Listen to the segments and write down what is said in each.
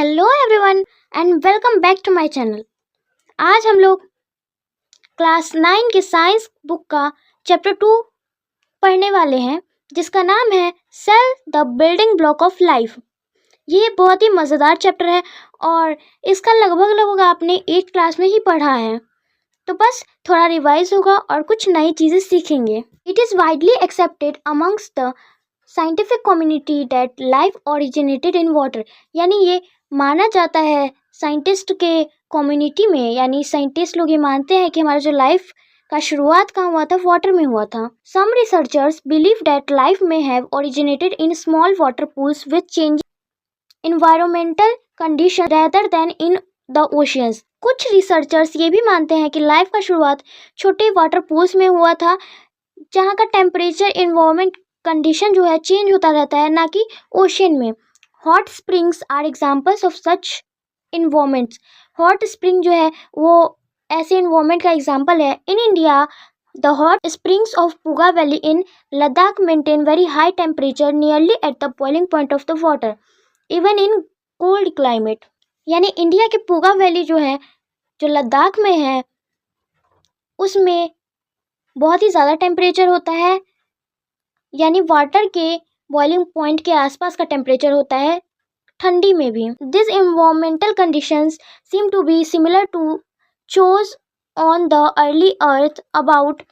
Hello everyone and welcome back to my channel. आज हम लोग क्लास 9 के साइंस बुक का चैप्टर 2 पढ़ने वाले हैं, जिसका नाम है cell the building block of life. ये बहुत ही मज़ेदार चैप्टर है और इसका लगभग आपने 8th क्लास में ही पढ़ा है, तो बस थोड़ा रिवाइज होगा और कुछ नई चीज़ें सीखेंगे। It is widely accepted amongst the scientific community that life originated in water. यानी ये माना जाता है साइंटिस्ट के कम्युनिटी में, यानी साइंटिस्ट लोग ये मानते हैं कि हमारा जो लाइफ का शुरुआत कहाँ हुआ था, वाटर में हुआ था। Some researchers believe that life may have originated in small water pools with change environmental condition rather than in the oceans. कुछ रिसर्चर्स ये भी मानते हैं कि लाइफ का शुरुआत छोटे वाटर पूल्स में हुआ था, जहाँ का टेम्परेचर इन्वायरमेंट कंडीशन जो है चेंज होता रहता है, ना कि ओशियन में। Hot springs are examples of such environments. Hot spring जो है वो ऐसे इन्वायरमेंट का एग्जाम्पल है। In India the hot springs of Puga valley in Ladakh maintain very high temperature nearly at the boiling point of the water even in cold climate. यानी India के Puga valley जो है, जो लद्दाख में है, उसमें बहुत ही ज़्यादा टेम्परेचर होता है, यानी वाटर के बॉइलिंग पॉइंट के आसपास का टेम्परेचर होता है ठंडी में भी। This environmental conditions seem to be similar to those on the early earth about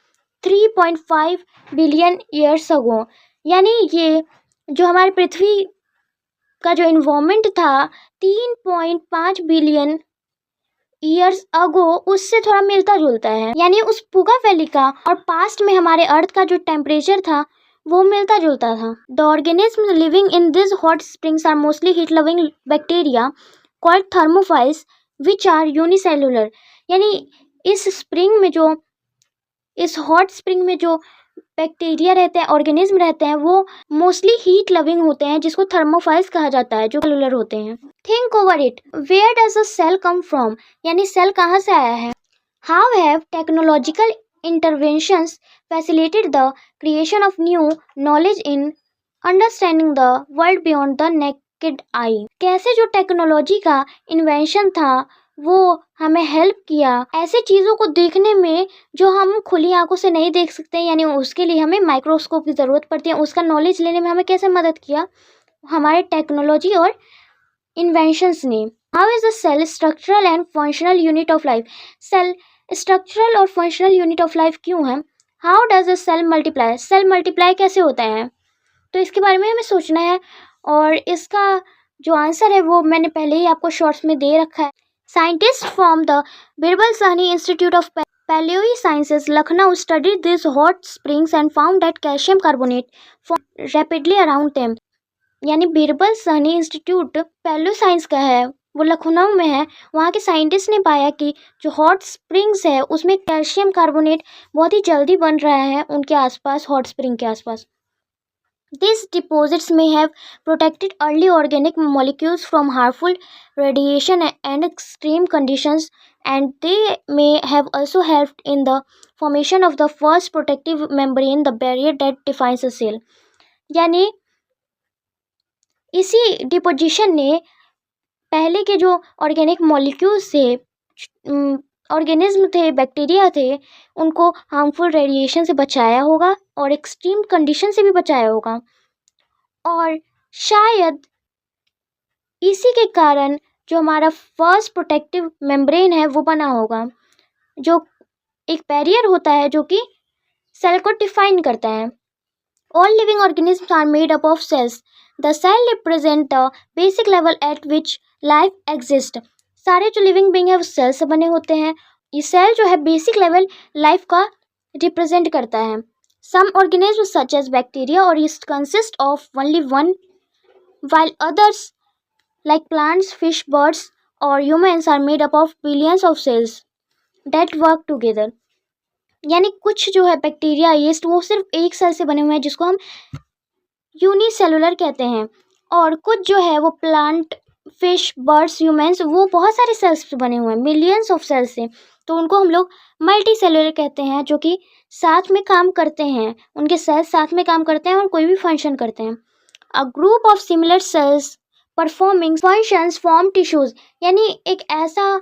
3.5 billion years ago. यानी ये जो हमारी पृथ्वी का जो इन्वायरमेंट था 3.5 बिलियन ईयर्स अगो, उससे थोड़ा मिलता जुलता है। यानी उस पुगा वैली का और पास्ट में हमारे अर्थ का जो टेम्परेचर था वो मिलता जुलता था। The organism living in this hot springs are mostly heat loving bacteria called thermophiles which are unicellular. यानी इस स्प्रिंग में जो, इस हॉट स्प्रिंग में जो बैक्टीरिया रहते हैं, ऑर्गेनिज्म रहते हैं, वो मोस्टली हीट लविंग होते हैं, जिसको थर्मोफाइल्स कहा जाता है, जो सेलुलर होते हैं। Think over it, where does a cell come from. यानी सेल कहाँ से आया है। How have technological interventions facilitated the creation of new knowledge in understanding the world beyond the naked eye। कैसे जो टेक्नोलॉजी का इन्वेंशन था वो हमें हेल्प किया ऐसे चीज़ों को देखने में जो हम खुली आंखों से नहीं देख सकते, यानी उसके लिए हमें माइक्रोस्कोप की ज़रूरत पड़ती है। उसका नॉलेज लेने में हमें कैसे मदद किया, हमारे टेक्नोलॉजी और इन्वेंशंस ने। How is the cell structural and functional unit of life. Cell structural और फंक्शनल यूनिट ऑफ लाइफ क्यों है। How does a cell multiply. Cell multiply कैसे होता है, तो इसके बारे में हमें सोचना है, और इसका जो आंसर है वो मैंने पहले ही आपको शॉर्ट्स में दे रखा है। Scientist from the Birbal Sahni institute of palaeo sciences Lucknow studied this hot springs and found that calcium carbonate form rapidly around them. यानी Birbal Sahni institute palaeo science का है, वो लखनऊ में है। वहाँ के साइंटिस्ट ने पाया कि जो हॉट स्प्रिंग्स है उसमें कैल्शियम कार्बोनेट बहुत ही जल्दी बन रहा है उनके आसपास, हॉट स्प्रिंग के आसपास। This deposits may have protected early organic molecules from harmful radiation and extreme conditions and they may have also helped in the formation of the first protective membrane the barrier that defines a cell. यानी इसी deposition ने पहले के जो organic molecules थे, organism थे, bacteria थे, उनको हार्मफुल रेडिएशन से बचाया होगा और एक्सट्रीम कंडीशन से भी बचाया होगा, और शायद इसी के कारण जो हमारा फर्स्ट प्रोटेक्टिव मेम्ब्रेन है वो बना होगा, जो एक बैरियर होता है जो कि सेल को डिफाइन करता है। All living organisms are made up of cells. The cell represent the basic level at which life exist. सारे जो लिविंग बीइंग है वो सेल से बने होते हैं। ये सेल जो है बेसिक लेवल लाइफ का रिप्रेजेंट करता है। Some organism such as bacteria और yeast consist of only one, while others like plants, fish, birds or humans are made up of billions of cells that work together। यानी कुछ जो है bacteria, yeast, वो सिर्फ एक सेल से बने हुए हैं जिसको हम यूनिसेलुलर कहते हैं, और कुछ जो है वो प्लांट, फिश, बर्ड्स, ह्यूमंस, वो बहुत सारे सेल्स से बने हुए हैं, मिलियंस ऑफ सेल्स से, तो उनको हम लोग मल्टी सेलुलर कहते हैं, जो कि साथ में काम करते हैं, उनके सेल्स साथ में काम करते हैं और कोई भी फंक्शन करते हैं। A group of similar sales performing functions form tissues, यानी एक ऐसा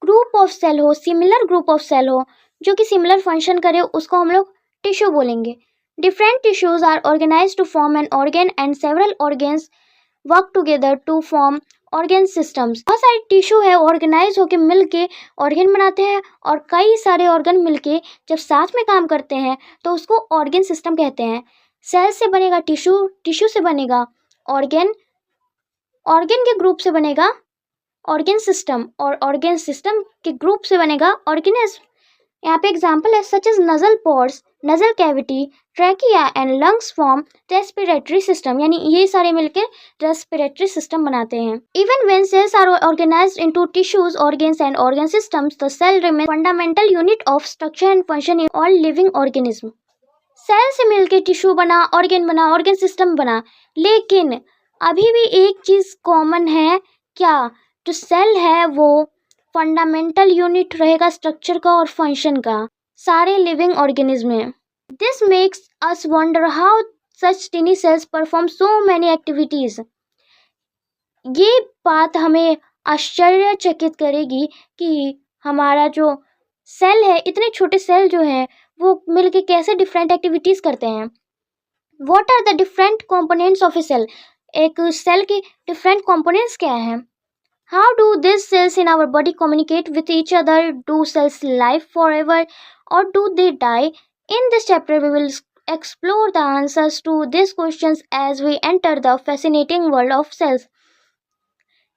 ग्रुप ऑफ सेल हो, सिमिलर ग्रुप ऑफ सेल हो जो कि सिमिलर फंक्शन करे, उसको हम लोग टिश्यू बोलेंगे। Different tissues are organised to form an organ and several organs work together to form organ systems. बहुत सारे टिश्यू है ऑर्गेनाइज होकर मिलके ऑर्गन बनाते हैं, और कई सारे ऑर्गन मिलके जब साथ में काम करते हैं तो उसको ऑर्गन सिस्टम कहते हैं। सेल से बनेगा टिश्यू, टिश्यू से बनेगा ऑर्गन, ऑर्गन के ग्रुप से बनेगा ऑर्गन सिस्टम, और ऑर्गन सिस्टम के ग्रुप से बनेगा ऑर्गेनिज्म। यहाँ पे एग्जाम्पल है such as nasal pores, nasal cavity, trachea and lungs form respiratory system, यानी ये सारे मिलकर रेस्पिरेटरी सिस्टम बनाते हैं। Even when cells are organised into tissues, organs and organ systems, the cell remain fundamental unit of structure and function in all living organism. Cell से मिलकर tissue बना, organ system बना, लेकिन अभी भी एक चीज कॉमन है, क्या? जो सेल है वो फंडामेंटल यूनिट रहेगा स्ट्रक्चर का और फंक्शन का सारे लिविंग ऑर्गेनिज्म में। This makes us wonder how such टिनी cells perform so many activities. ये बात हमें आश्चर्यचकित करेगी कि हमारा जो सेल है, इतने छोटे सेल जो हैं वो मिलके कैसे डिफरेंट एक्टिविटीज करते हैं। What are the different components of a cell? एक सेल के डिफरेंट कंपोनेंट्स क्या हैं? How do these cells in our body communicate with each other? Do cells live forever or do they die? In this chapter, we will explore the answers to these questions as we enter the fascinating world of cells.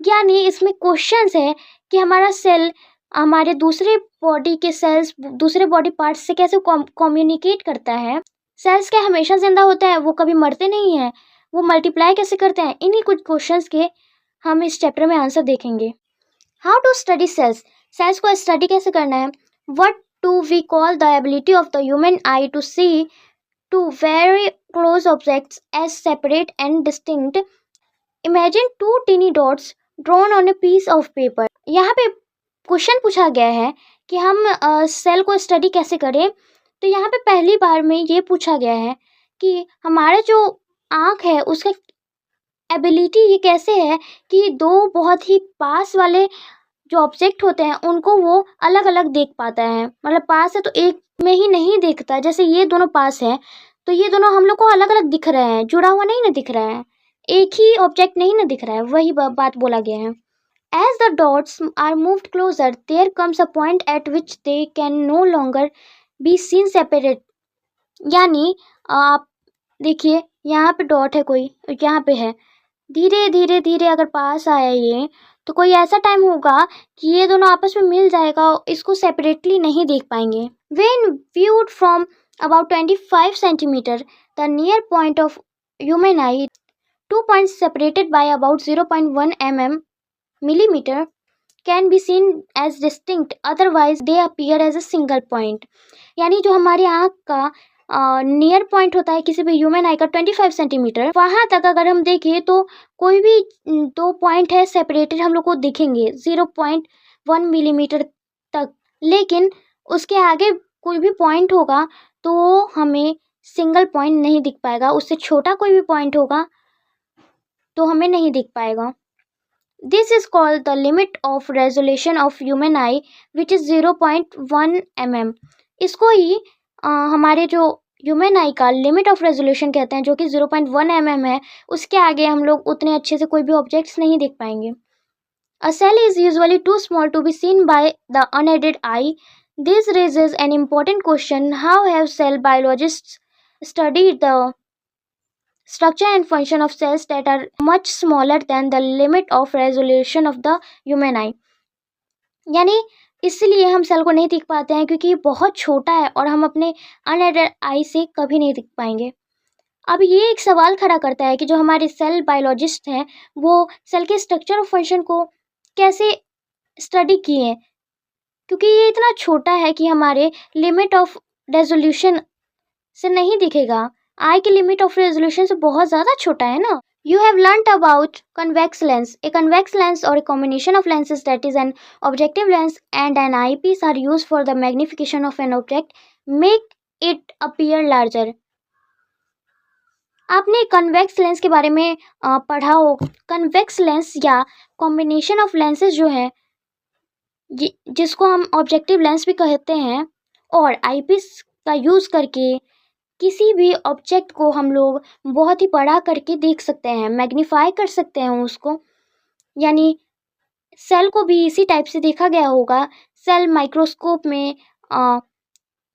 यानी इसमें questions है कि हमारा cell हमारे दूसरे body के sales, दूसरे body parts से कैसे कम्युनिकेट करता है। सेल्स क्या हमेशा जिंदा होते हैं? वो कभी मरते नहीं हैं। वो मल्टीप्लाई कैसे करते हैं? इन्हीं कुछ क्वेश्चंस के हम इस चैप्टर में आंसर देखेंगे। How to study cells? Cells को स्टडी कैसे करना है? What do we call the ability of the human eye to see two very close objects as separate and distinct. Imagine two tiny dots drawn on a piece of paper. यहाँ पे question पूछा गया है कि हम cell को study कैसे करें। तो यहाँ पे पहली बार में ये पूछा गया है कि हमारा जो आँख है उसका एबिलिटी ये कैसे है कि दो बहुत ही पास वाले जो ऑब्जेक्ट होते हैं उनको वो अलग अलग देख पाता है। मतलब पास है तो एक में ही नहीं देखता, जैसे ये दोनों पास है तो ये दोनों हम लोग को अलग अलग दिख रहे हैं, जुड़ा हुआ नहीं ना दिख रहा है, एक ही ऑब्जेक्ट नहीं ना दिख रहा है। वही बात बोला गया है। As the dots are moved closer there comes a point at which they can no longer be seen separate. यानी आप देखिए यहाँ पे डॉट है, कोई यहाँ पे है, धीरे धीरे धीरे अगर पास आया ये तो कोई ऐसा टाइम होगा कि ये दोनों आपस में मिल जाएगा, इसको सेपरेटली नहीं देख पाएंगे। When viewed from about 25 centimetre the near point of human I, 2 points separated by about 0.1 mm millimeter can be seen as distinct, otherwise they appear as a single point। यानी जो हमारी आँख का नियर पॉइंट होता है किसी भी human आई का 25 सेंटीमीटर, वहाँ तक अगर हम देखें तो कोई भी 2 पॉइंट है सेपरेटेड हम लोग को दिखेंगे 0.1 मिलीमीटर तक, लेकिन उसके आगे कोई भी पॉइंट होगा तो हमें सिंगल पॉइंट नहीं दिख पाएगा, उससे छोटा कोई भी पॉइंट होगा तो हमें नहीं दिख पाएगा। This is called the limit of resolution of human I which is 0.1 mm। इसको ही हमारे जो ह्यूमन आई का लिमिट ऑफ रेजोल्यूशन कहते हैं, जो कि 0.1 mm है। उसके आगे हम लोग उतने अच्छे से कोई भी ऑब्जेक्ट्स नहीं देख पाएंगे। A cell is usually too small to be seen by the unaided eye. This raises an important question, how have cell biologists studied the structure and function of cells that are much smaller than the limit of resolution of the human eye। यानी इसलिए हम cell को नहीं देख पाते हैं क्योंकि ये बहुत छोटा है और हम अपने अनएडेड आई से कभी नहीं देख पाएंगे। अब ये एक सवाल खड़ा करता है कि जो हमारे सेल बायोलॉजिस्ट हैं वो सेल के स्ट्रक्चर और फंक्शन को कैसे स्टडी किए, क्योंकि ये इतना छोटा है कि हमारे लिमिट ऑफ रेजोल्यूशन से नहीं दिखेगा। आई की लिमिट ऑफ रेजोल्यूशन से बहुत ज़्यादा छोटा है ना। You have learnt about convex lens. A convex lens or a combination of lenses, that is an objective lens and an eyepiece, are used for the magnification of an object, make it appear larger। आपने convex lens के बारे में पढ़ा हो। Convex lens या combination of lenses जो है जिसको हम ऑब्जेक्टिव लेंस भी कहते हैं, और आईपीस का यूज़ करके किसी भी ऑब्जेक्ट को हम लोग बहुत ही बड़ा करके देख सकते हैं, मैग्नीफाई कर सकते हैं उसको। यानी सेल को भी इसी टाइप से देखा गया होगा। सेल माइक्रोस्कोप में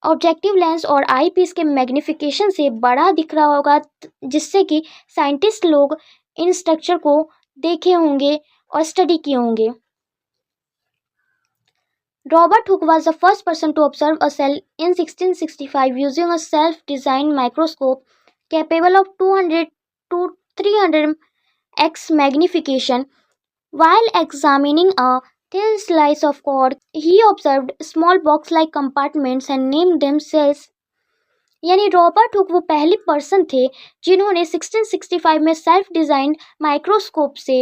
ऑब्जेक्टिव लेंस और आई पीस के मैग्निफिकेशन से बड़ा दिख रहा होगा, जिससे कि साइंटिस्ट लोग इन स्ट्रक्चर को देखे होंगे और स्टडी किए होंगे। Robert Hooke was the first person to observe a cell in 1665 using a self-designed microscope capable of 200 to 300x magnification. While examining a thin slice of cork, he observed small box-like compartments and named them cells. यानी Robert Hooke वो पहले person थे जिन्होंने 1665 में self designed microscope से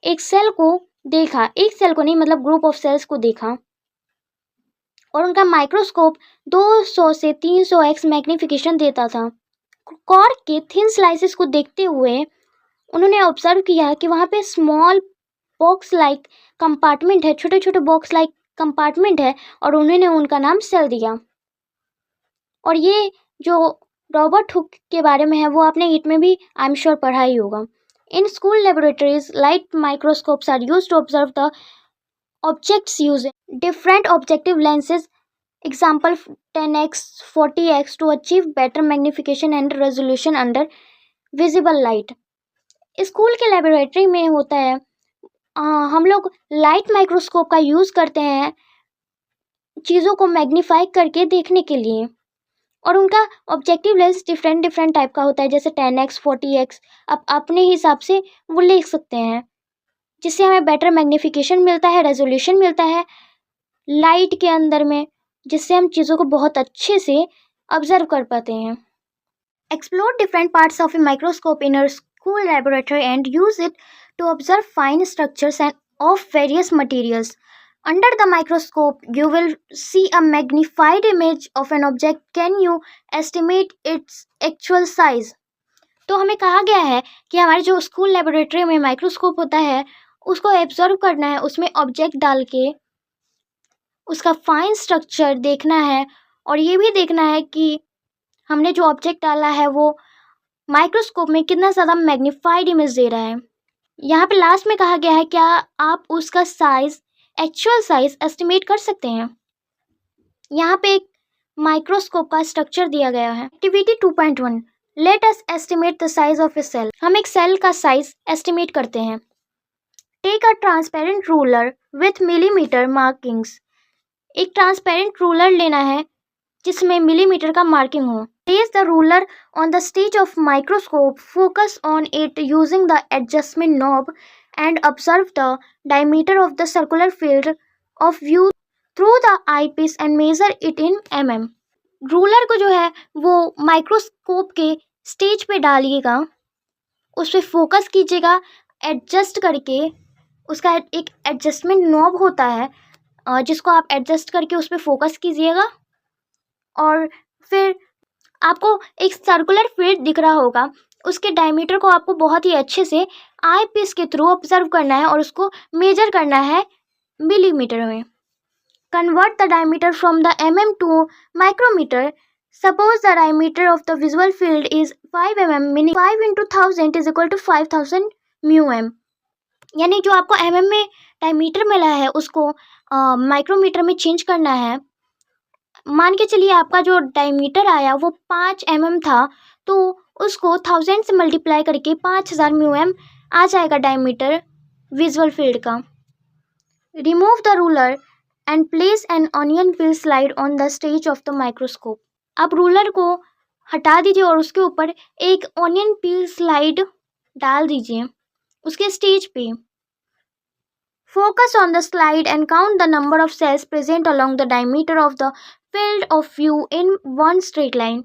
एक cell को देखा। एक सेल को नहीं, मतलब ग्रुप ऑफ सेल्स को देखा, और उनका माइक्रोस्कोप 200 से 300x मैग्निफिकेशन देता था। कॉर्क के थिन स्लाइसेस को देखते हुए उन्होंने ऑब्जर्व किया कि वहाँ पे स्मॉल बॉक्स लाइक कंपार्टमेंट है, छोटे छोटे बॉक्स लाइक कंपार्टमेंट है, और उन्होंने उनका नाम सेल दिया। और ये जो रॉबर्ट हुक के बारे में है वो आपने इट में भी आई एम श्योर पढ़ा ही होगा। In school laboratories light microscopes are used to observe the objects using different objective lenses, example 10x 40x, to achieve better magnification and resolution under visible light. School के laboratory में होता है, हम लोग light microscope का use करते हैं चीज़ों को मैग्नीफाई करके देखने के लिए, और उनका ऑब्जेक्टिव लेंस डिफरेंट टाइप का होता है, जैसे 10x 40x। आप अपने हिसाब से वो ले सकते हैं, जिससे हमें बेटर मैग्नीफिकेशन मिलता है, रेजोल्यूशन मिलता है लाइट के अंदर में, जिससे हम चीज़ों को बहुत अच्छे से ऑब्जर्व कर पाते हैं। Explore different parts of a microscope in a school laboratory and use it to observe fine structures and of various materials. Under the microscope you will see a magnified image of an object. Can you estimate its actual size? तो हमें कहा गया है कि हमारे जो school laboratory में microscope होता है उसको ऑब्जर्व करना है, उसमें ऑब्जेक्ट डाल के उसका फाइन स्ट्रक्चर देखना है, और ये भी देखना है कि हमने जो ऑब्जेक्ट डाला है वो माइक्रोस्कोप में कितना ज़्यादा मैग्नीफाइड इमेज दे रहा है। यहाँ पे लास्ट में कहा गया है क्या आप उसका साइज, एक्चुअल साइज एस्टिमेट कर सकते हैं। यहाँ पे एक माइक्रोस्कोप का स्ट्रक्चर दिया गया है। Activity 2.1, let us estimate the size of a cell. हम एक सेल का साइज एस्टिमेट करते हैं। Take a transparent ruler with millimetre markings. एक ट्रांसपेरेंट रूलर लेना है जिसमें मिलीमीटर का मार्किंग हो। Place the ruler on the stage of microscope, focus on it using the adjustment knob and observe the diameter of the circular field of view through the eye piece and measure it in mm। Ruler को जो है वो microscope के stage पे डालिएगा, उस पर focus कीजिएगा एडजस्ट करके। उसका एक एडजस्टमेंट नॉब होता है जिसको आप एडजस्ट करके उस पर फोकस कीजिएगा, और फिर आपको एक सर्कुलर फील्ड दिख रहा होगा। उसके डायमीटर को आपको बहुत ही अच्छे से आई पीस के थ्रू ऑब्जर्व करना है और उसको मेजर करना है मिलीमीटर में। Convert the diameter from the mm to micrometre. Suppose the diameter of the visual field is 5 mm, meaning 5 into 1000 is equal to 5000 μm। यानी जो आपको mm में डायमीटर मिला है उसको माइक्रोमीटर में चेंज करना है। मान के चलिए आपका जो डायमीटर आया वो 5 mm था, तो उसको 1000 से मल्टीप्लाई करके 5000 μm आ जाएगा डायमीटर विजुअल फील्ड का। Remove the ruler and place N onion peel slide on the stage of the microscope. आप रूलर को हटा दीजिए और उसके ऊपर एक ऑनियन पील स्लाइड डाल दीजिए उसके स्टेज पे। Focus on the slide and count the number of cells present along the diameter of the field of view in one straight line।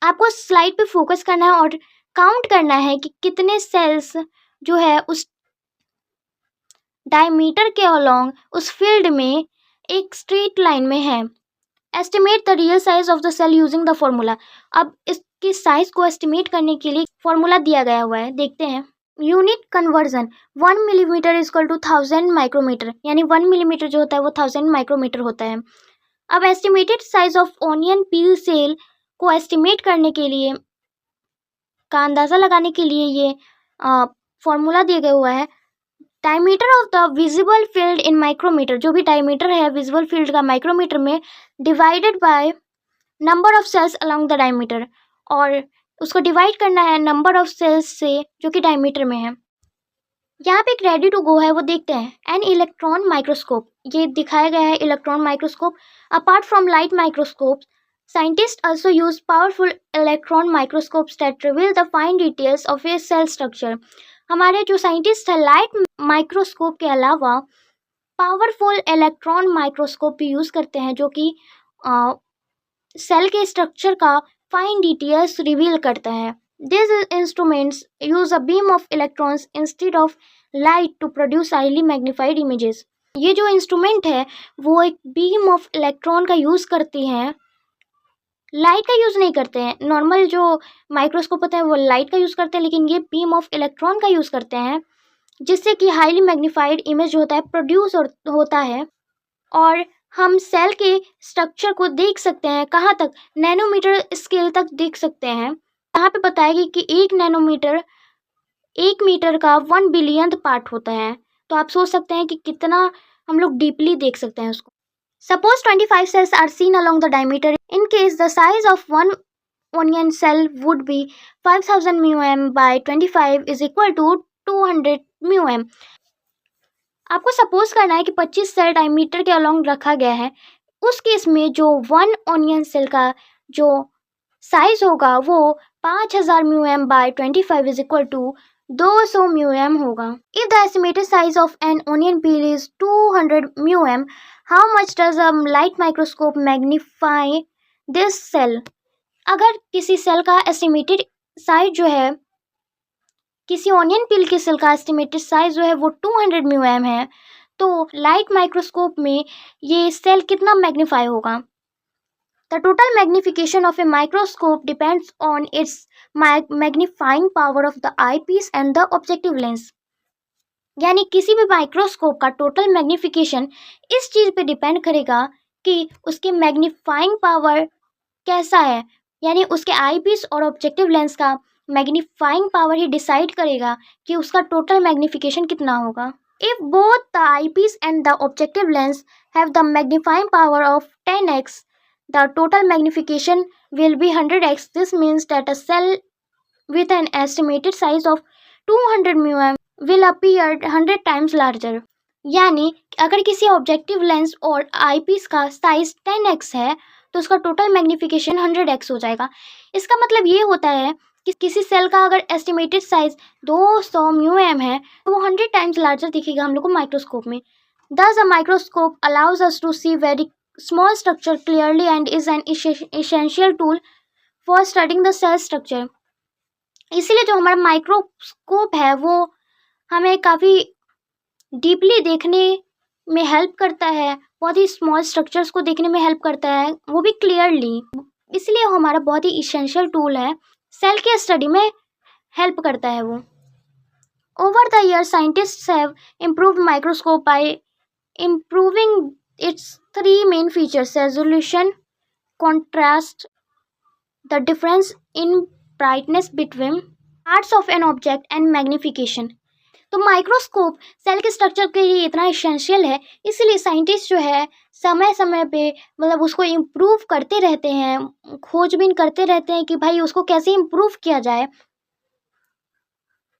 आपको स्लाइड पे फोकस करना है और काउंट करना है कि कितने सेल्स जो है उस डायमीटर के अलोंग उस फील्ड में एक स्ट्रेट लाइन में है। Estimate the real size of the cell using the formula. अब इस की साइज को एस्टिमेट करने के लिए फॉर्मूला दिया गया हुआ है, देखते हैं। Unit conversion 1 millimetre is equal to 1000 micrometre, यानी 1 मिलीमीटर जो होता है वो 1000 माइक्रोमीटर होता है। अब estimated size of onion peel cell को एस्टिमेट करने के लिए का अंदाज़ा लगाने के लिए ये फॉर्मूला दिया गया हुआ है। Diameter of the visible field in micrometre, जो भी डायमीटर है विजिबल फील्ड का माइक्रोमीटर में, divided by number of cells along the diameter, और उसको डिवाइड करना है नंबर ऑफ सेल्स से जो कि डायमीटर में है। यहाँ पे एक रेडी टू गो है, वो देखते हैं। एन इलेक्ट्रॉन माइक्रोस्कोप, ये दिखाया गया है electron microscope. Apart from light microscope, scientist also use powerful electron microscopes that reveal the fine details of a cell structure। हमारे जो साइंटिस्ट है लाइट माइक्रोस्कोप के अलावा पावरफुल इलेक्ट्रॉन माइक्रोस्कोप भी यूज़ करते हैं, जो कि सेल के स्ट्रक्चर का फाइन डिटेल्स रिवील करता है। These instruments use a beam of electrons instead of light to produce highly magnified images। ये जो इंस्ट्रूमेंट है वो एक बीम ऑफ इलेक्ट्रॉन का यूज़ करती हैं, लाइट का यूज़ नहीं करते हैं। नॉर्मल जो माइक्रोस्कोप होता है वो लाइट का यूज़ करते हैं, लेकिन ये बीम ऑफ इलेक्ट्रॉन का यूज़ करते हैं, जिससे कि हाईली मैग्नीफाइड इमेज जो होता है प्रोड्यूस होता है, और हम सेल के स्ट्रक्चर को देख सकते हैं। कहाँ तक? नैनोमीटर स्केल तक देख सकते हैं। यहाँ पे बताएगी कि 1 नैनोमीटर 1 मीटर का 1 बिलियंथ पार्ट होता है। तो आप सोच सकते हैं कि कितना हम लोग डीपली देख सकते हैं उसको। Suppose 25 cells are seen along the diameter. In case the size of one onion cell would be 5000 μm by 25 is equal to 200 μm। आपको सपोज करना है कि 25 सेल डायमीटर के अलोंग रखा गया है। उस केस में जो 1 ऑनियन सेल का जो साइज होगा वो 5000 μm by 25 is equal to 200 μm होगा। If the estimated size of an onion peel is 200 μm, how much does a light microscope magnify this cell? अगर किसी सेल का एस्टिमेटेड साइज जो है, किसी ऑनियन पील के सेल का एस्टिमेटेड साइज जो है वो 200 μm है, तो लाइट माइक्रोस्कोप में ये सेल कितना मैग्नीफाई होगा? The total magnification of a microscope depends on its magnifying power of the eyepiece and the objective lens। यानी किसी भी माइक्रोस्कोप का टोटल मैग्निफिकेशन इस चीज़ पे डिपेंड करेगा कि उसके मैग्नीफाइंग पावर कैसा है, यानी उसके आईपीस और ऑब्जेक्टिव लेंस का मैग्नीफाइंग पावर ही डिसाइड करेगा कि उसका टोटल मैग्निफिकेशन कितना होगा। If both the eyepiece and the objective lens have the magnifying power of 10x, the total magnification will be 100x। This means that a cell with an estimated size of 200 μm will appear 100 times larger। यानी अगर किसी objective lens और eyepiece का size 10x है तो उसका total magnification 100x हो जाएगा। इसका मतलब ये होता है कि किसी सेल का अगर एस्टिमेटेड साइज 200 μm है तो वो 100 टाइम्स लार्जर दिखेगा हम लोग को माइक्रोस्कोप में। Thus a microscope allows us to see very small structure clearly and is an essential tool for studying the cell structure। इसीलिए जो हमारा माइक्रोस्कोप है वो हमें काफ़ी डीपली देखने में हेल्प करता है, बहुत ही स्मॉल स्ट्रक्चर्स को देखने में हेल्प करता है, वो भी क्लियरली। इसलिए वो हमारा बहुत ही इसेंशियल टूल है, सेल के स्टडी में हेल्प करता है वो। Over the year scientists have improved microscope bye improving its 3 main features: resolution, contrast, the difference in brightness between parts of an object, and magnification। तो माइक्रोस्कोप सेल के structure के लिए इतना इसेंशियल है, इसलिए साइंटिस्ट जो है समय समय पे मतलब उसको इम्प्रूव करते रहते हैं, खोजबीन करते रहते हैं कि भाई उसको कैसे इम्प्रूव किया जाए।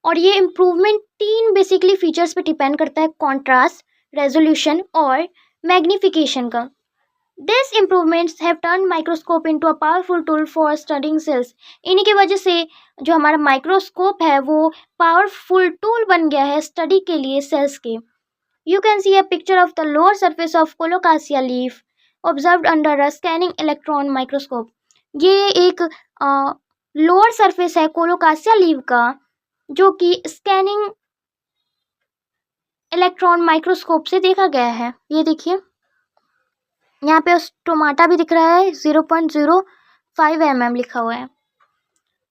और ये इम्प्रूवमेंट 3 बेसिकली फीचर्स पे डिपेंड करता है: कॉन्ट्रास्ट, रेजोल्यूशन और मैग्निफिकेशन का। This improvements have turn microscope into a powerful tool for studying cells. इन्हीं की वजह से जो हमारा माइक्रोस्कोप है वो पावरफुल टूल बन गया है स्टडी के लिए सेल्स के। You can see a picture of the lower surface of colocasia leaf observed under a scanning electron microscope. ये एक लोअर सरफेस है कोलोकासिया लीफ का, जो कि स्कैनिंग इलेक्ट्रॉन माइक्रोस्कोप से देखा गया है। ये देखिए यहाँ पे स्टोमाटा भी दिख रहा है, 0.05 mm लिखा हुआ है।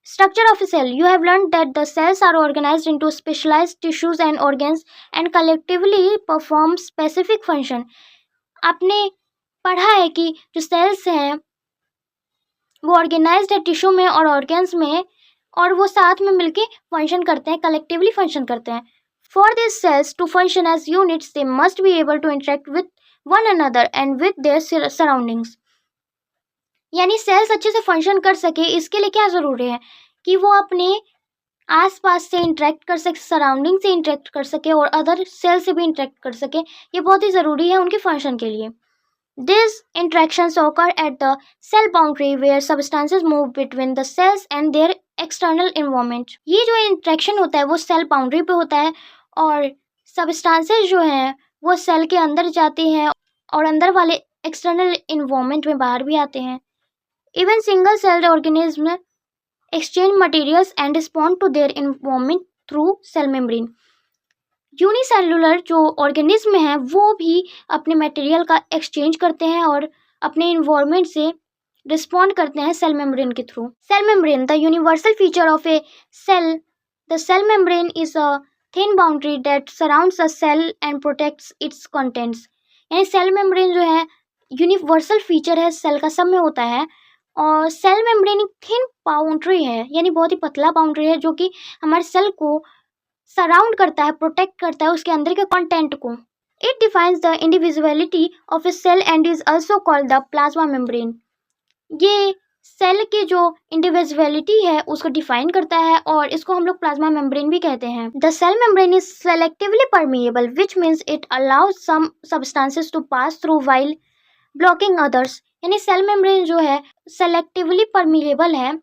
Structure of a cell. You have learned that the cells are organized into specialized tissues and organs and collectively perform specific function. आपने पढ़ा है कि जो सेल्स हैं वो ऑर्गेनाइज्ड है टिश्यू में और ऑर्गन्स में, और वो साथ में मिलके फंक्शन करते हैं, कलेक्टिवली फंक्शन करते हैं. For this cells to function as units they must be able to interact with one another and with their surroundings. यानी सेल्स अच्छे से फंक्शन कर सके इसके लिए क्या ज़रूरी है कि वो अपने आसपास से इंटरेक्ट कर सके, सराउंडिंग से इंटरेक्ट कर सके और अदर सेल से भी इंटरेक्ट कर सके. ये बहुत ही ज़रूरी है उनके फंक्शन के लिए. These interactions occur at the cell boundary where substances move between the cells and their external environment. ये जो इंट्रैक्शन होता है वो सेल बाउंड्री पे होता है और सब्सटेंसेस जो हैं वो सेल के अंदर जाते हैं और अंदर वाले एक्सटर्नल इन्वायरमेंट में बाहर भी आते हैं. Even single celled organism exchange materials and respond to their environment through cell membrane. Unicellular जो ऑर्गेनिज्म हैं वो भी अपने मटेरियल का एक्सचेंज करते हैं और अपने इन्वायरमेंट से रिस्पॉन्ड करते हैं सेल मेम्ब्रेन के through. Cell membrane, the universal feature of a cell. The cell membrane is a thin boundary that surrounds a cell and protects its contents. यानी सेल मेम्ब्रेन जो है यूनिवर्सल फीचर है, cell का सब में होता है. और सेल मेम्ब्रेन एक थिन बाउंड्री है, यानी बहुत ही पतला बाउंड्री है जो कि हमारे सेल को सराउंड करता है, प्रोटेक्ट करता है उसके अंदर के कंटेंट को. It defines the individuality of a cell and is also called the plasma membrane. ये सेल की जो इंडिविजुअलिटी है उसको डिफाइन करता है और इसको हम लोग प्लाज्मा मेम्ब्रेन भी कहते हैं. The cell membrane is selectively permeable which means it allows some substances to pass through while blocking others. यानी सेल मेम्ब्रेन जो है सेलेक्टिवली परमिएबल है,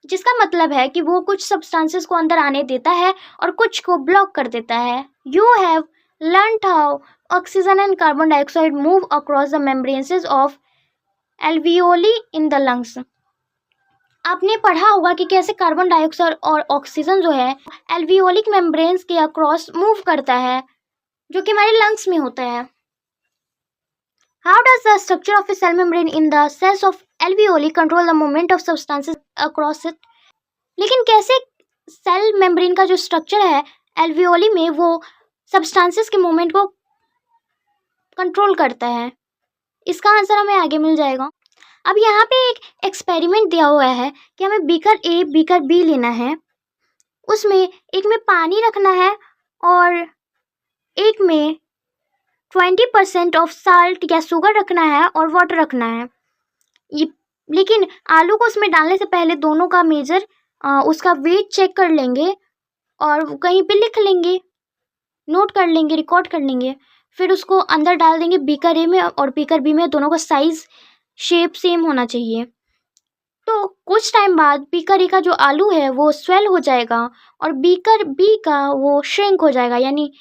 जिसका मतलब है कि वो कुछ सब्सटेंसेस को अंदर आने देता है और कुछ को ब्लॉक कर देता है. You have learned how oxygen and carbon dioxide move across the membranes of alveoli in the lungs. आपने पढ़ा होगा कि कैसे कार्बन डाइऑक्साइड और ऑक्सीजन जो है एल्वियोलिक मेम्ब्रेन्स के अक्रॉस मूव करता है, जो कि हमारे लंग्स में होता है. How does the structure of a cell membrane in the cells of alveoli control the movement of substances across it? लेकिन कैसे सेल मेम्ब्रेन का जो स्ट्रक्चर है एल्वियोली में वो सब्सटेंसेस के मूवमेंट को कंट्रोल करता है, इसका आंसर हमें आगे मिल जाएगा. अब यहाँ पे एक एक्सपेरिमेंट दिया हुआ है कि हमें बीकर ए बीकर बी लेना है. उसमें एक में पानी रखना है और एक में 20% ऑफ साल्ट या शुगर रखना है और वाटर रखना है. ये लेकिन आलू को उसमें डालने से पहले दोनों का मेजर उसका वेट चेक कर लेंगे और कहीं पे लिख लेंगे, नोट कर लेंगे, रिकॉर्ड कर लेंगे. फिर उसको अंदर डाल देंगे बीकर ए में और बीकर बी में. दोनों का साइज़ शेप सेम होना चाहिए. तो कुछ टाइम बाद बीकर ए का जो आलू है वो स्वेल हो जाएगा और बीकर बी का वो श्रिंक हो जाएगा. यानी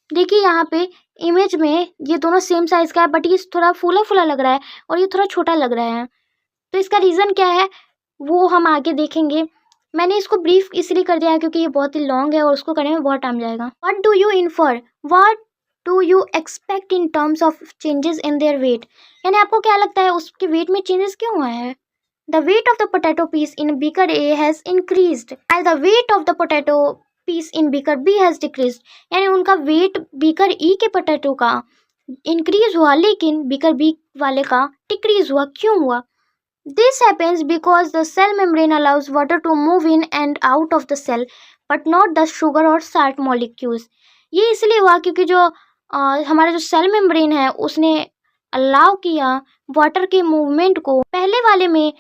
देखिए यहाँ पे इमेज में ये दोनों सेम साइज़ का है, बट ये थोड़ा फूला फूला लग रहा है और ये थोड़ा छोटा लग रहा है. तो इसका रीज़न क्या है वो हम आगे देखेंगे. मैंने इसको ब्रीफ इसलिए कर दिया है क्योंकि ये बहुत ही लॉन्ग है और उसको करने में बहुत टाइम जाएगा. What do you infer, what do you expect in terms of changes in their weight. यानी आपको क्या लगता है उसके वेट में चेंजेस क्यों हुआ है. The weight of the potato piece in beaker A has increased and the weight of the potato piece in beaker B has decreased. यानी उनका वेट बीकर ई के पोटैटो का इंक्रीज हुआ लेकिन बीकर बी वाले का डिक्रीज हुआ. क्यों हुआ. This happens because the cell membrane allows water to move in and out of the cell, but not the sugar or salt molecules. ये इसलिए हुआ क्योंकि जो हमारा जो सेल मेम्ब्रेन है उसने अलाउ किया वाटर के मूवमेंट को. पहले वाले में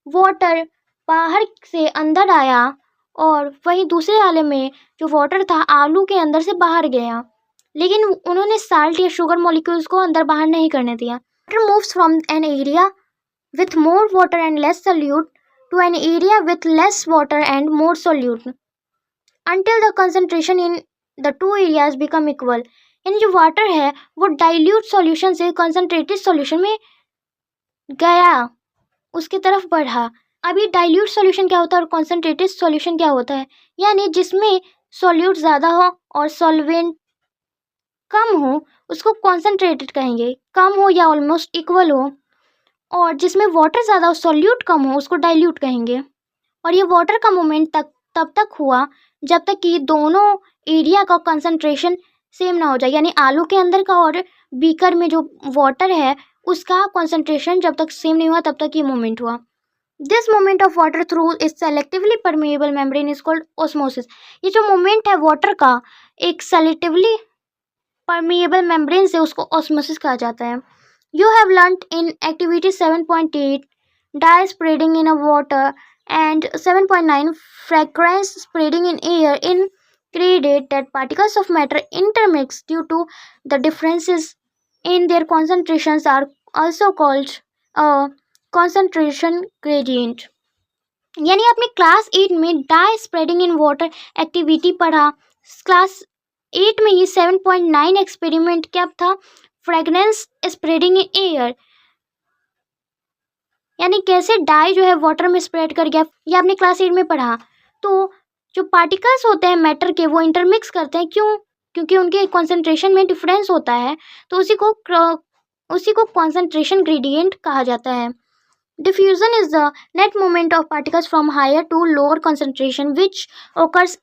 वाटर बाहर से अंदर आया और वहीं दूसरे वाले में जो वाटर था आलू के अंदर से बाहर गया, लेकिन उन्होंने साल्ट या शुगर मॉलिक्यूल्स को अंदर बाहर नहीं करने दिया. Water moves from an area with more water and less solute to an area with less water and more solute until the concentration in the two areas become equal. यानी जो water है वो डाइल्यूट सॉल्यूशन से concentrated solution में गया, उसकी तरफ बढ़ा. अभी डाइल्यूट सॉल्यूशन क्या होता है और कंसनट्रेटेड सॉल्यूशन क्या होता है. यानी जिसमें सॉल्यूट ज़्यादा हो और सॉल्वेंट कम हो उसको कंसनट्रेटेड कहेंगे. कम हो या ऑलमोस्ट इक्वल हो और जिसमें वाटर ज़्यादा हो, सॉल्यूट कम हो, उसको डाइल्यूट कहेंगे। और ये वाटर का मूवमेंट तब तक हुआ जब तक कि दोनों एरिया का कंसंट्रेशन सेम ना हो जाए, यानी आलू के अंदर का और बीकर में जो वाटर है उसका कंसंट्रेशन जब तक सेम नहीं हुआ तब तक ये मूवमेंट हुआ। This movement of water through is selectively permeable membrane is called osmosis. ये जो मूवमेंट है वाटर का एक सेलेक्टिवली परमेएबल मेम्ब्रेन से, उसको ऑस्मोसिस कहा जाता है। You have learned in activity 7.8 dye spreading in a water and 7.9 fragrance spreading in air indicate that particles of matter intermix due to the differences in their concentrations are also called a concentration gradient। यानी आपने class 8 में dye spreading in water activity पढ़ा। Class 8 में ही 7.9 experiment क्या था, fragrance spreading in air, यानी कैसे die जो है वाटर में स्प्रेड कर गया, ये आपने क्लास 8 में पढ़ा। तो जो पार्टिकल्स होते हैं मैटर के वो इंटरमिक्स करते हैं, क्यों? क्योंकि उनके कॉन्सेंट्रेशन में डिफरेंस होता है, तो उसी को कॉन्सेंट्रेशन ग्रेडियंट कहा जाता है। Diffusion is the net movement of particles from higher to lower concentration which occurs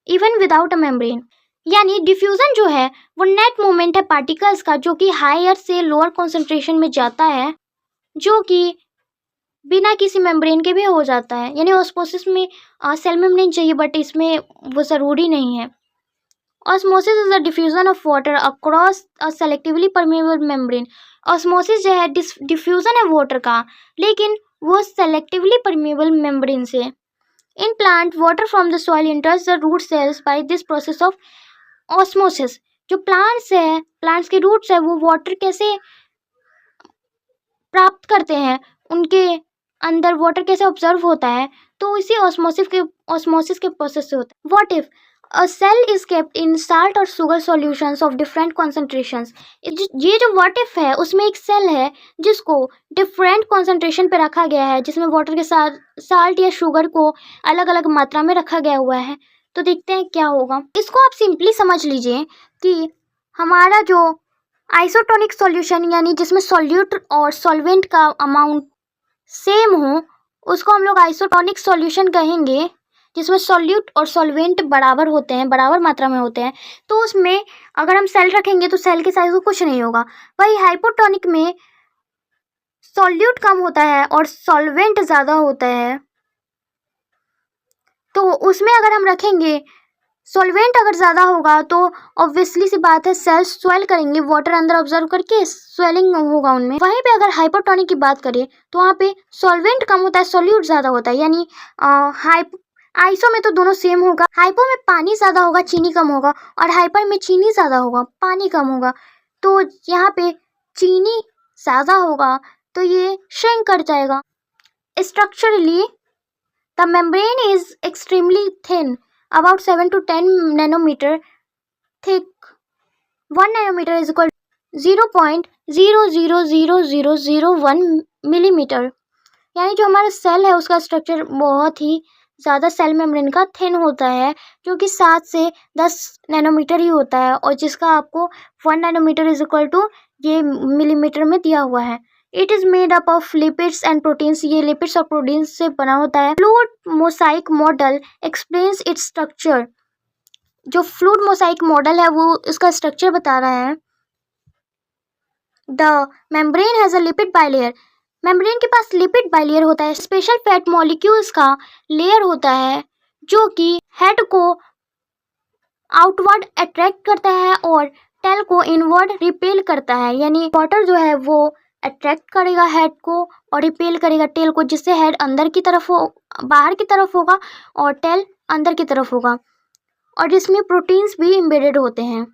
even without a membrane। यानी डिफ्यूजन जो है वो नेट मूवमेंट है पार्टिकल्स का जो कि हायर से लोअर कॉन्सेंट्रेशन में जाता है, जो कि बिना किसी मेम्ब्रेन के भी हो जाता है। यानी ऑस्मोसिस में सेल मेम्ब्रेन चाहिए बट इसमें वो ज़रूरी नहीं है। Osmosis is the diffusion of water across a selectively permeable membrane. Osmosis जो है डिफ्यूजन है वाटर का, लेकिन वो सेलेक्टिवली परमेएबल मेम्ब्रेन से। In plant water from the soil enters the root cells by this process of osmosis. जो plants है, plants के रूट्स है, वो वाटर कैसे प्राप्त करते हैं, उनके अंदर वाटर कैसे ऑब्जर्व होता है, तो इसी ऑस्मोसिस के प्रोसेस से होता है। What if A cell is kept in salt or sugar solutions of different concentrations। ये जो what if है उसमें एक सेल है जिसको डिफरेंट कॉन्सेंट्रेशन पे रखा गया है, जिसमें वाटर के साथ साल्ट या शुगर को अलग अलग मात्रा में रखा गया हुआ है। तो देखते हैं क्या होगा। इसको आप सिंपली समझ लीजिए कि हमारा जो आइसोटोनिक सॉल्यूशन यानी जिसमें सॉल्यूट और सॉल्वेंट का अमाउंट सेम हो, उसको हम लोग आइसोटोनिक सॉल्यूशन कहेंगे, जिसमें सॉल्यूट और सॉल्वेंट बराबर होते हैं, बराबर मात्रा में होते हैं। तो उसमें अगर हम सेल रखेंगे तो सेल के साइज को कुछ नहीं होगा। वही हाइपोटोनिक में सॉल्यूट कम होता है और सॉल्वेंट ज़्यादा होता है, तो उसमें अगर हम रखेंगे सॉल्वेंट अगर ज़्यादा होगा तो ऑब्वियसली सी बात है सेल्स स्वेल करेंगे, वाटर अंदर ऑब्जर्व करके स्वेलिंग होगा उनमें। वहीं पे अगर हाइपोटोनिक की बात करें तो वहाँ पे सॉल्वेंट कम होता है, सॉल्यूट ज़्यादा होता है। यानी आइसो में तो दोनों सेम होगा, हाइपो में पानी ज़्यादा होगा, चीनी कम होगा, और हाइपर में चीनी ज़्यादा होगा, पानी कम होगा। तो यहाँ पे चीनी ज़्यादा होगा तो ये श्रिंक कर जाएगा। Structurally the membrane is extremely thin, about 7 to 10 nanometer thick। 1 nanometer is equal to 0.000001 millimeter। यानी जो हमारा सेल है उसका स्ट्रक्चर बहुत ही ज़्यादा सेल मेम्ब्रेन का थिन होता है, जो कि 7 से 10 नैनोमीटर ही होता है, और जिसका आपको 1 नैनोमीटर इज इक्वल टू ये मिलीमीटर में दिया हुआ है। It is made up of lipids and proteins. ये लिपिड्स और प्रोटीन्स से बना होता है। Fluid mosaic model explains its structure. जो फ्लूइड मोसाइक मॉडल है वो इसका स्ट्रक्चर बता रहा है। The membrane has a lipid bilayer. Membrane के पास लिपिड बाइलेयर होता है, स्पेशल फैट मॉलिक्यूल्स का लेयर होता है जो कि हेड को आउटवर्ड अट्रैक्ट करता है और टेल को इनवर्ड रिपेल करता है। यानी वाटर जो है वो अट्रैक्ट करेगा हेड को और रिपेल करेगा टेल को, जिससे हेड अंदर की तरफ बाहर की तरफ होगा और टेल अंदर की तरफ होगा, और जिसमें प्रोटीन्स भी एम्बेडेड होते हैं।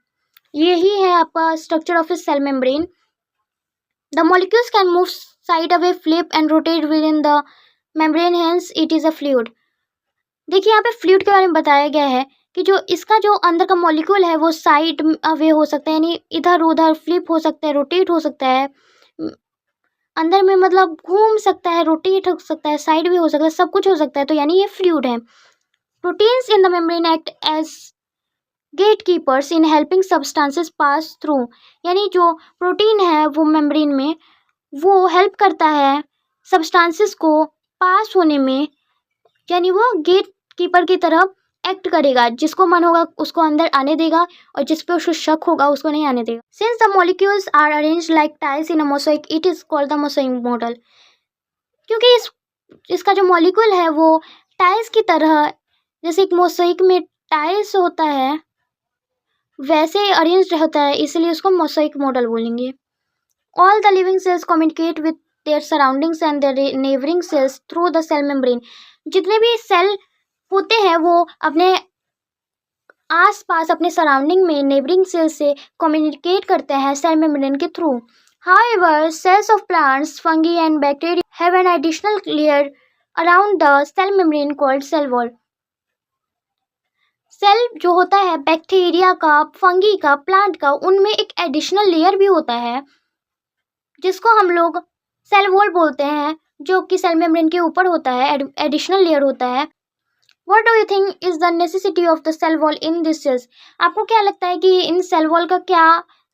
यही है आपका structure of a cell membrane. The molecules can move sideways, flip and rotate within the membrane, hence it is a fluid. देखिए यहाँ पे फ्लूइड के बारे में बताया गया है कि जो इसका जो अंदर का मॉलिक्यूल है वो साइड अवे हो सकता है, यानी इधर उधर फ्लिप हो सकता है, रोटेट हो सकता है, अंदर में मतलब घूम सकता है, रोटेट हो सकता है, साइड भी हो सकता है, सब कुछ हो सकता है। तो यानी ये फ्लूइड है। Proteins in the membrane act as gatekeepers in helping substances pass through. यानी जो प्रोटीन है वो मेम्ब्रेन में वो हेल्प करता है सब्सटेंसेस को पास होने में, यानी वो गेट कीपर की तरह एक्ट करेगा। जिसको मन होगा उसको अंदर आने देगा और जिस पे उसको शक होगा उसको नहीं आने देगा। Since the molecules are arranged like tiles in a mosaic, it is called the mosaic model. क्योंकि इसका जो मॉलिक्यूल है वो टाइल्स की तरह, जैसे एक मोज़ेक में टाइल्स होता है वैसे अरेंज्ड होता है, इसलिए उसको मोज़ेक मॉडल बोलेंगे। All the living cells communicate with their surroundings and their neighbouring cells through the cell membrane. जितने भी सेल होते हैं वो अपने आसपास अपने सराउंडिंग में नेबरिंग सेल से कम्युनिकेट करते हैं सेल मेम्ब्रेन के through. However, cells of plants, fungi and bacteria have an additional layer around the cell membrane called cell wall. Cell जो होता है बैक्टीरिया का, फंगी का, प्लांट का, उनमें एक एडिशनल लेयर भी होता है जिसको हम लोग सेल वॉल बोलते हैं, जो कि सेल मेम्ब्रेन के ऊपर होता है, एडिशनल लेयर होता है। What do you think is the necessity of the cell wall in these cells? आपको क्या लगता है कि इन सेल वॉल का क्या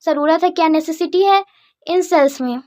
ज़रूरत है, क्या नेसेसिटी है इन सेल्स में?